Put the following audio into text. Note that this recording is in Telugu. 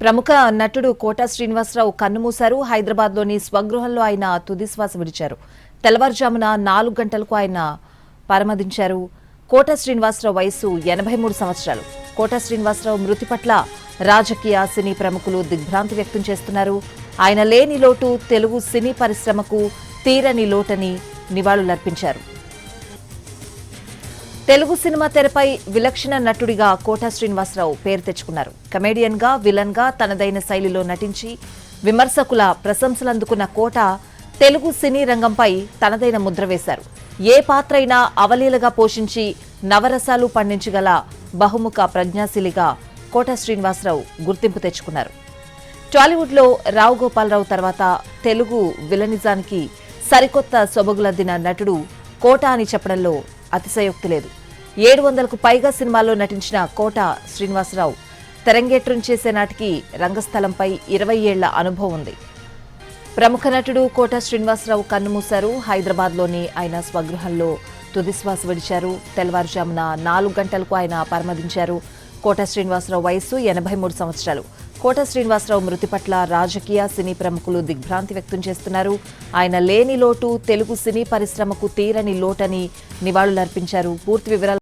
ప్రముఖ నటుడు కోట శ్రీనివాసరావు కన్నుమూశారు. హైదరాబాద్లోని స్వగృహంలో ఆయన తుదిశ్వాస విడిచారు. తెల్లవారుజామున 4 గంటలకు ఆయన పరమదించారు. కోట శ్రీనివాసరావు వయసు 83 సంవత్సరాలు. కోట శ్రీనివాసరావు మృతి పట్ల రాజకీయ, సినీ ప్రముఖులు దిగ్భ్రాంతి వ్యక్తం చేస్తున్నారు. ఆయన లేని లోటు తెలుగు సినీ పరిశ్రమకు తీరని లోటని నివాళులర్పించారు. తెలుగు సినిమా తెరపై విలక్షణ నటుడిగా కోట శ్రీనివాసరావు పేరు తెచ్చుకున్నారు. కమెడియన్ గా, విలన్ గా తనదైన శైలిలో నటించి విమర్శకుల ప్రశంసలు అందుకున్న కోట తెలుగు సినీ రంగంపై తనదైన ముద్ర వేశారు. ఏ పాత్రైనా అవలీలగా పోషించి నవరసాలు పండించగల బహుముఖ ప్రజ్ఞాశీలిగా కోట శ్రీనివాసరావు గుర్తింపు తెచ్చుకున్నారు. టాలీవుడ్లో రావు గోపాలరావు తర్వాత తెలుగు విలనిజానికి సరికొత్త సొబగులద్దిన నటుడు కోట అని చెప్పడంలో అతిశయోక్తి లేదు. 700కు పైగా సినిమాల్లో నటించిన కోట శ్రీనివాసరావు తెరంగేట్రం చేసే నాటికి రంగస్థలంపై 20 ఏళ్ల అనుభవం ఉంది. ప్రముఖ నటుడు కోట శ్రీనివాసరావు కన్నుమూశారు. హైదరాబాద్లోని ఆయన స్వగృహంలో తుదిశ్వాస విడిచారు. తెల్లవారుజామున 4 గంటలకు ఆయన పరమదించారు. కోట శ్రీనివాసరావు వయసు 83 సంవత్సరాలు. కోట శ్రీనివాసరావు మృతి పట్ల రాజకీయ, సినీ ప్రముఖులు దిగ్భ్రాంతి వ్యక్తం చేస్తున్నారు. ఆయన లేని లోటు తెలుగు సినీ పరిశ్రమకు తీరని లోటని నివాళులర్పించారు. పూర్తి వివరాలు